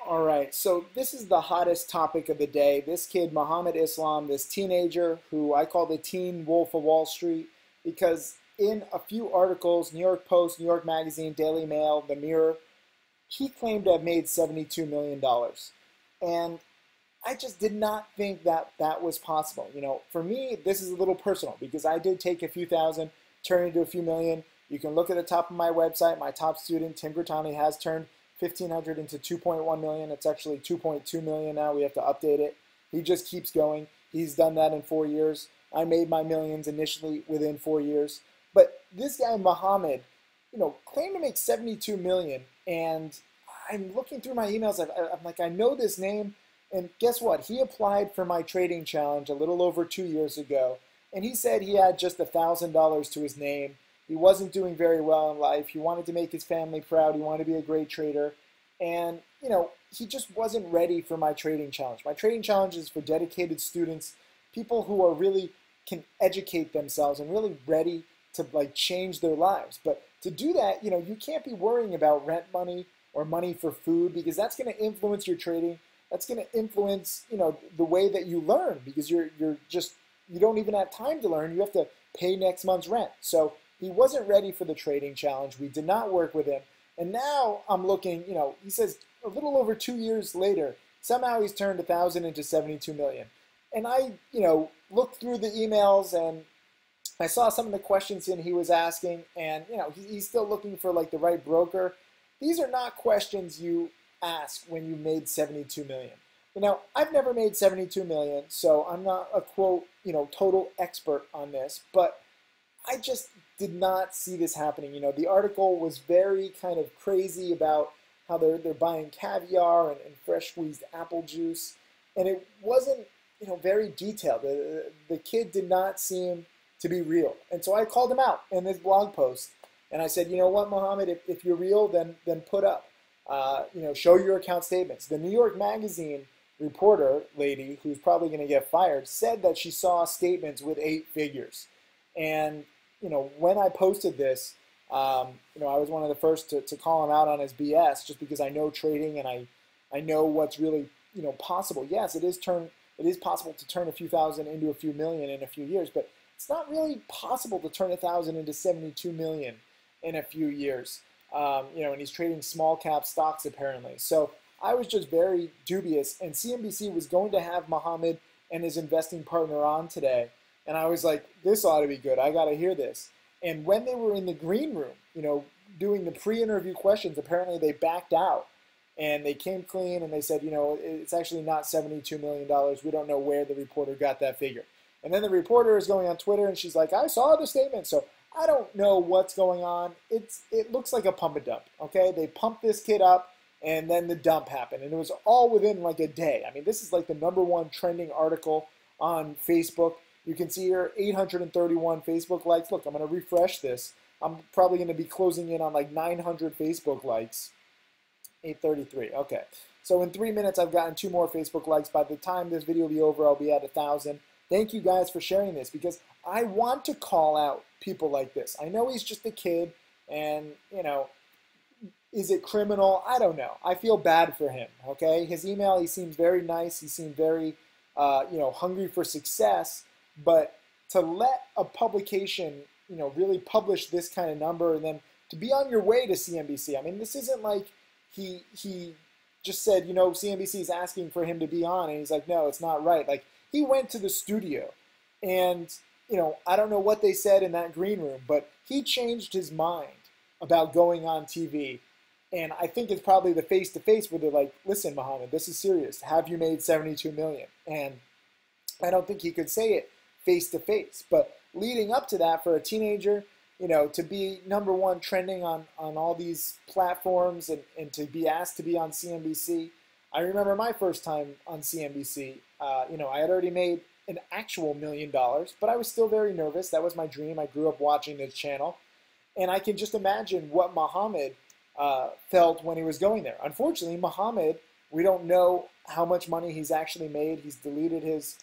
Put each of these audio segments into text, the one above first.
All right, so this is the hottest topic of the day. This kid, Muhammad Islam, this teenager who I call the teen wolf of Wall Street, because in a few articles, New York Post, New York Magazine, Daily Mail, The Mirror, he claimed to have made $72 million. And I just did not think that that was possible. You know, for me, this is a little personal because I did take a few thousand, turn into a few million. You can look at the top of my website. My top student, Tim Grittani, has turned 1,500 into 2.1 million. It's actually 2.2 million now. We have to update it. He just keeps going. He's done that in 4 years. I made my millions initially within 4 years. But this guy, Muhammad, claimed to make 72 million. And I'm looking through my emails. I'm like, I know this name. And guess what? He applied for my trading challenge a little over 2 years ago. And he said he had just $1,000 to his name. He wasn't doing very well in life. He wanted to make his family proud. He wanted to be a great trader. And, he just wasn't ready for my trading challenge. My trading challenge is for dedicated students, people who are really can educate themselves and really ready to change their lives. But to do that, you can't be worrying about rent money or money for food because that's going to influence your trading. That's going to influence, the way that you learn because you don't even have time to learn. You have to pay next month's rent. So he wasn't ready for the trading challenge. We did not work with him. And now I'm looking, he says a little over 2 years later, somehow he's turned 1,000 into 72 million. And I, looked through the emails and I saw some of the questions he was asking and, he's still looking for the right broker. These are not questions you ask when you made 72 million. I've never made 72 million, so I'm not a quote, total expert on this, but I just did not see this happening. The article was very kind of crazy about how they're buying caviar and fresh squeezed apple juice, and it wasn't, very detailed. The kid did not seem to be real, and so I called him out in this blog post, and I said, you know what, Muhammad, if you're real, then put up, show your account statements. The New York Magazine reporter lady, who's probably going to get fired, said that she saw statements with 8 figures, and when I posted this, I was one of the first to call him out on his BS just because I know trading and I know what's really, possible. Yes, it is possible to turn a few thousand into a few million in a few years, but it's not really possible to turn 1,000 into 72 million in a few years. And he's trading small cap stocks apparently. So I was just very dubious, and CNBC was going to have Muhammad and his investing partner on today. And I was like, this ought to be good. I got to hear this. And when they were in the green room, doing the pre-interview questions, apparently they backed out. And they came clean and they said, it's actually not $72 million. We don't know where the reporter got that figure. And then the reporter is going on Twitter and she's like, I saw the statement. So I don't know what's going on. It looks like a pump and dump, okay? They pumped this kid up and then the dump happened. And it was all within a day. I mean, this is the #1 trending article on Facebook. You can see here 831 Facebook likes. Look, I'm going to refresh this. I'm probably going to be closing in on 900 Facebook likes. 833. Okay. So in 3 minutes, I've gotten 2 more Facebook likes. By the time this video will be over, I'll be at 1,000. Thank you guys for sharing this because I want to call out people like this. I know he's just a kid and, is it criminal? I don't know. I feel bad for him, okay? His email, he seems very nice. He seemed very, hungry for success. But to let a publication, really publish this kind of number and then to be on your way to CNBC, I mean, this isn't like he just said, CNBC is asking for him to be on, and he's like, no, it's not right. He went to the studio, and, I don't know what they said in that green room, but he changed his mind about going on TV. And I think it's probably the face-to-face where they're like, listen, Muhammad, this is serious. Have you made 72 million? And I don't think he could say it face-to-face. But leading up to that, for a teenager, to be #1 trending on all these platforms and to be asked to be on CNBC. I remember my first time on CNBC. I had already made an actual $1 million, but I was still very nervous. That was my dream. I grew up watching this channel. And I can just imagine what Muhammad felt when he was going there. Unfortunately, Muhammad, we don't know how much money he's actually made. He's deleted his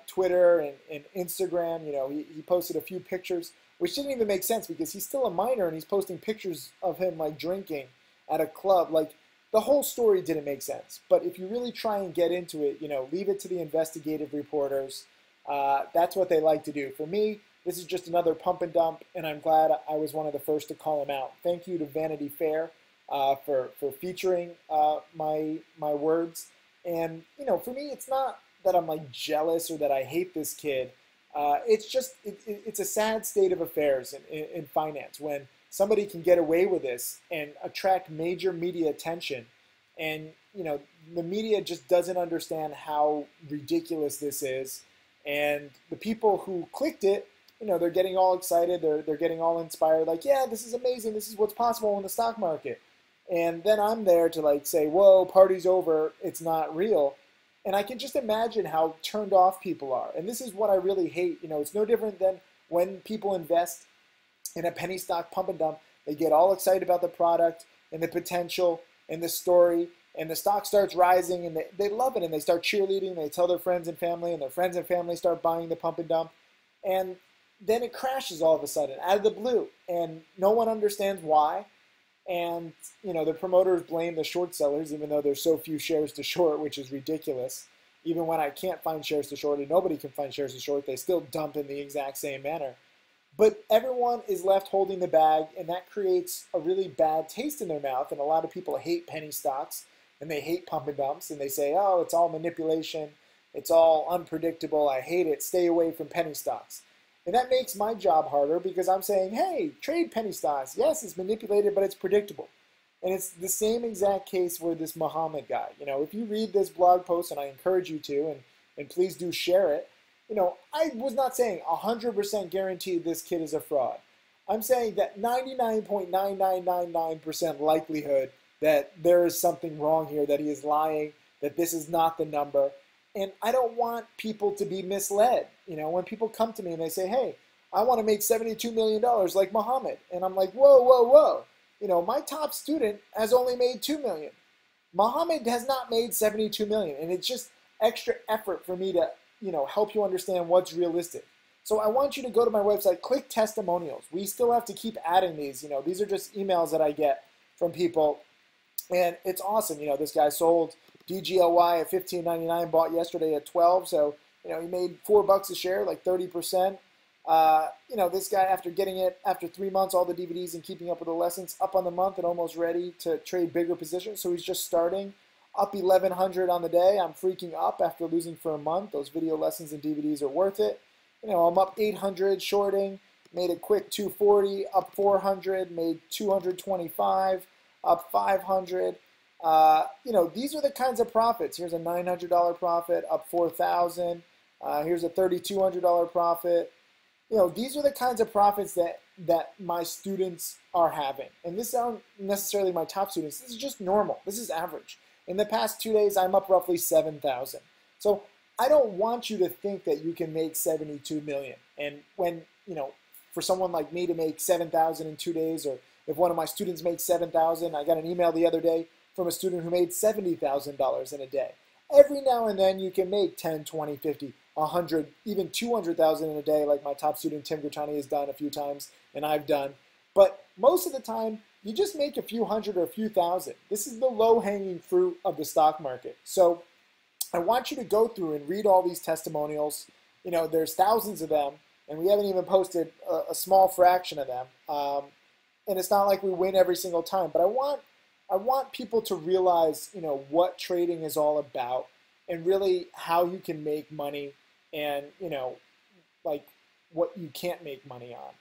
Twitter and Instagram. He posted a few pictures, which didn't even make sense because he's still a minor and he's posting pictures of him drinking at a club. the whole story didn't make sense. But if you really try and get into it, leave it to the investigative reporters. That's what they like to do. For me, this is just another pump and dump, and I'm glad I was one of the first to call him out. Thank you to Vanity Fair for featuring my words. And for me, it's not that I'm like jealous or that I hate this kid. It's just it's a sad state of affairs in finance when somebody can get away with this and attract major media attention, and the media just doesn't understand how ridiculous this is. And the people who clicked it, they're getting all excited, they're getting all inspired, like, yeah, this is amazing, this is what's possible in the stock market. And then I'm there to like say, whoa, party's over, it's not real. And I can just imagine how turned off people are. And this is what I really hate. It's no different than when people invest in a penny stock pump and dump. They get all excited about the product and the potential and the story, and the stock starts rising, and they love it, and they start cheerleading. They tell their friends and family, and their friends and family start buying the pump and dump. And then it crashes all of a sudden out of the blue, and no one understands why. And the promoters blame the short sellers, even though there's so few shares to short, which is ridiculous. Even when I can't find shares to short and nobody can find shares to short, they still dump in the exact same manner. But everyone is left holding the bag, and that creates a really bad taste in their mouth. And a lot of people hate penny stocks, and they hate pump and dumps, and they say, oh, it's all manipulation, it's all unpredictable, I hate it, stay away from penny stocks. And that makes my job harder because I'm saying, hey, trade penny stocks. Yes, it's manipulated, but it's predictable. And it's the same exact case for this Muhammad guy. If you read this blog post, and I encourage you to, and please do share it, I was not saying 100% guaranteed this kid is a fraud. I'm saying that 99.9999% likelihood that there is something wrong here, that he is lying, that this is not the number. And I don't want people to be misled. When people come to me and they say, hey, I want to make $72 million like Muhammad. And I'm like, whoa, whoa, whoa. My top student has only made $2 million. Muhammad has not made $72 million. And it's just extra effort for me to, help you understand what's realistic. So I want you to go to my website, click testimonials. We still have to keep adding these. These are just emails that I get from people. And it's awesome. This guy sold DGLY at $15.99, bought yesterday at $12, so he made $4 a share, like 30%. This guy, after getting it after 3 months, all the DVDs and keeping up with the lessons, up on the month and almost ready to trade bigger positions. So he's just starting, up 1,100 on the day. I'm freaking up after losing for a month. Those video lessons and DVDs are worth it. I'm up 800 shorting, made a quick 240, up 400, made 225, up 500. These are the kinds of profits. Here's a $900 profit, up 4,000. Here's a $3,200 profit. These are the kinds of profits that my students are having. And this aren't necessarily my top students. This is just normal. This is average. In the past 2 days, I'm up roughly 7,000. So I don't want you to think that you can make 72 million. And when, for someone like me to make 7,000 in 2 days, or if one of my students makes 7,000, I got an email the other day from a student who made $70,000 in a day. Every now and then you can make 10, 20, 50, 100, even 200,000 in a day, like my top student Tim Gertani has done a few times and I've done. But most of the time, you just make a few hundred or a few thousand. This is the low-hanging fruit of the stock market. So I want you to go through and read all these testimonials. There's thousands of them, and we haven't even posted a small fraction of them. And it's not like we win every single time, but I want people to realize, what trading is all about, and really how you can make money, and like what you can't make money on.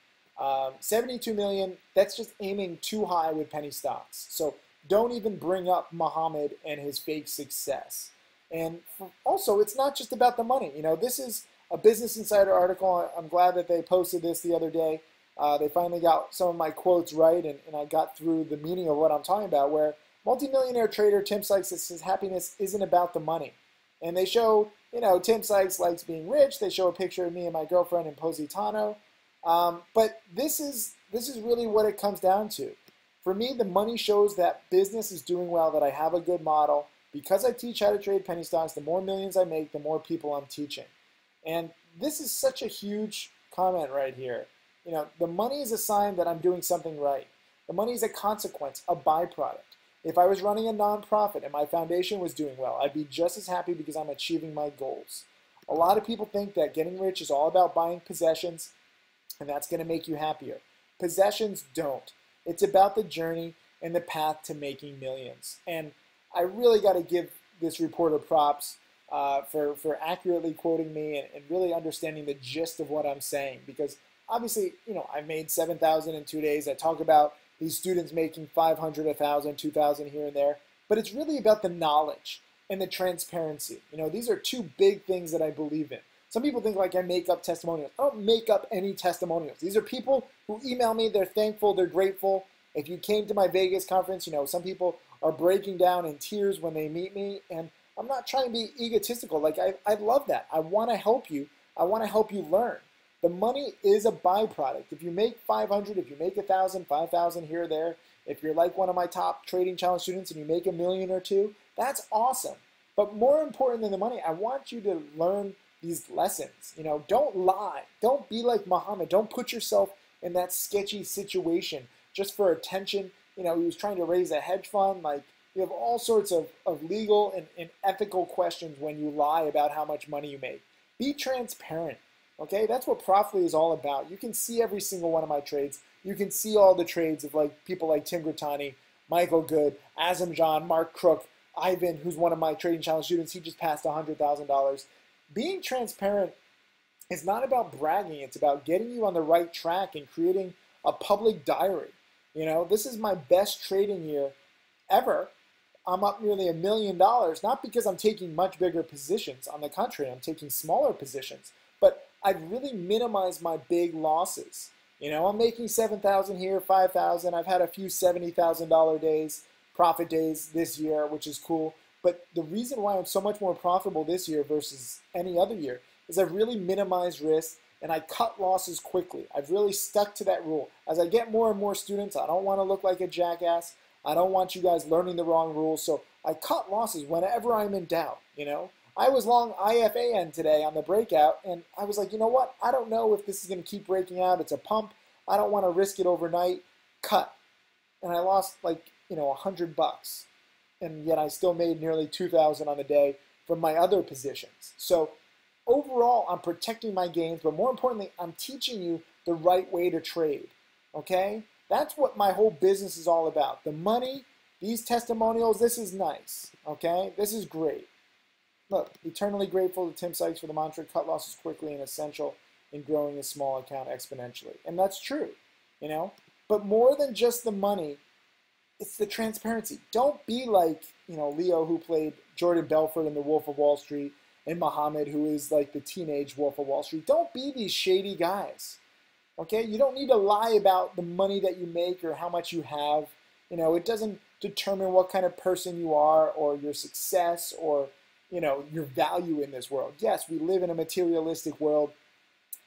72 million, that's just aiming too high with penny stocks. So don't even bring up Muhammad and his fake success. And also, it's not just about the money. This is a Business Insider article. I'm glad that they posted this the other day. They finally got some of my quotes right, and I got through the meaning of what I'm talking about, where multimillionaire trader Tim Sykes says happiness isn't about the money. And they show, Tim Sykes likes being rich. They show a picture of me and my girlfriend in Positano. But this is really what it comes down to. For me, the money shows that business is doing well, that I have a good model. Because I teach how to trade penny stocks, the more millions I make, the more people I'm teaching. And this is such a huge comment right here. The money is a sign that I'm doing something right. The money is a consequence, a byproduct. If I was running a nonprofit and my foundation was doing well, I'd be just as happy because I'm achieving my goals. A lot of people think that getting rich is all about buying possessions and that's going to make you happier. Possessions don't. It's about the journey and the path to making millions. And I really got to give this reporter props for accurately quoting me and really understanding the gist of what I'm saying. Because obviously, I made 7,000 in 2 days. I talk about these students making 500, 1,000, 2,000 here and there. But it's really about the knowledge and the transparency. These are two big things that I believe in. Some people think like I make up testimonials. I don't make up any testimonials. These are people who email me. They're thankful. They're grateful. If you came to my Vegas conference, some people are breaking down in tears when they meet me. And I'm not trying to be egotistical. Like I love that. I want to help you. I want to help you learn. The money is a byproduct. If you make 500, if you make 1,000, 5,000 here or there, if you're like one of my top trading challenge students and you make $1 million or $2 million, that's awesome. But more important than the money, I want you to learn these lessons. Don't lie. Don't be like Muhammad. Don't put yourself in that sketchy situation just for attention. He was trying to raise a hedge fund. Like, you have all sorts of legal and ethical questions when you lie about how much money you make. Be transparent. Okay, that's what Profitly is all about. You can see every single one of my trades. You can see all the trades of people like Tim Grittani, Michael Good, Azam John, Mark Crook, Ivan, who's one of my trading challenge students. He just passed $100,000. Being transparent is not about bragging. It's about getting you on the right track and creating a public diary. This is my best trading year ever. I'm up nearly $1 million, not because I'm taking much bigger positions. On the contrary, I'm taking smaller positions. But I've really minimized my big losses. I'm making 7,000 here, 5,000. I've had a few $70,000 days, profit days this year, which is cool. But the reason why I'm so much more profitable this year versus any other year is I've really minimized risk and I cut losses quickly. I've really stuck to that rule. As I get more and more students, I don't want to look like a jackass. I don't want you guys learning the wrong rules. So I cut losses whenever I'm in doubt, I was long IFAN today on the breakout, and I was like, you know what? I don't know if this is going to keep breaking out. It's a pump. I don't want to risk it overnight. Cut. And I lost $100. And yet I still made nearly 2,000 on the day from my other positions. So overall, I'm protecting my gains, but more importantly, I'm teaching you the right way to trade. Okay? That's what my whole business is all about. The money, these testimonials, this is nice. Okay? This is great. Look, eternally grateful to Tim Sykes for the mantra, cut losses quickly and essential in growing a small account exponentially. And that's true, But more than just the money, it's the transparency. Don't be like, Leo, who played Jordan Belfort in The Wolf of Wall Street, and Muhammad, who is like the teenage Wolf of Wall Street. Don't be these shady guys, okay? You don't need to lie about the money that you make or how much you have. It doesn't determine what kind of person you are or your success or your value in this world. Yes, we live in a materialistic world.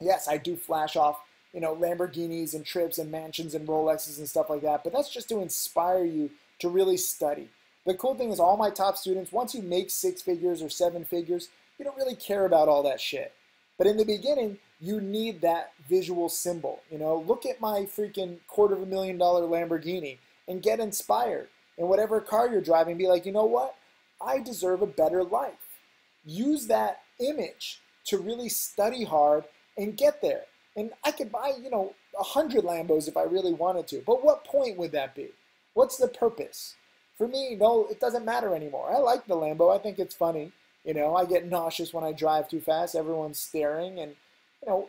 Yes, I do flash off, Lamborghinis and trips and mansions and Rolexes and stuff like that, but that's just to inspire you to really study. The cool thing is all my top students, once you make 6 figures or 7 figures, you don't really care about all that shit. But in the beginning, you need that visual symbol. Look at my freaking $250,000 Lamborghini and get inspired. And whatever car you're driving, be like, you know what? I deserve a better life. Use that image to really study hard and get there. And I could buy, 100 Lambos if I really wanted to. But what point would that be? What's the purpose? For me, no, it doesn't matter anymore. I like the Lambo. I think it's funny. I get nauseous when I drive too fast. Everyone's staring. And,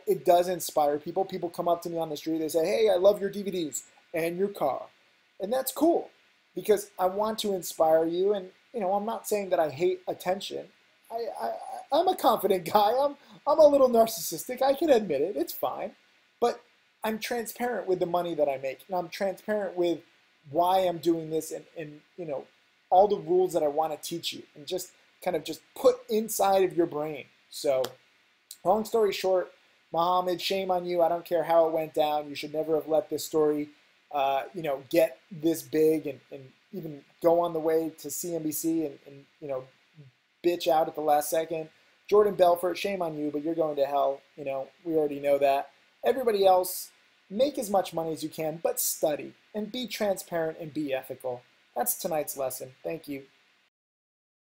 it does inspire people. People come up to me on the street. They say, hey, I love your DVDs and your car. And that's cool because I want to inspire you. And, I'm not saying that I hate attention. I'm a confident guy. I'm a little narcissistic. I can admit it. It's fine. But I'm transparent with the money that I make. And I'm transparent with why I'm doing this and all the rules that I want to teach you. And just kind of just put inside of your brain. So long story short, Muhammad, shame on you. I don't care how it went down. You should never have let this story, get this big and even go on the way to CNBC and bitch out at the last second. Jordan Belfort, shame on you, but you're going to hell. We already know that. Everybody else, make as much money as you can, but study and be transparent and be ethical. That's tonight's lesson. Thank you.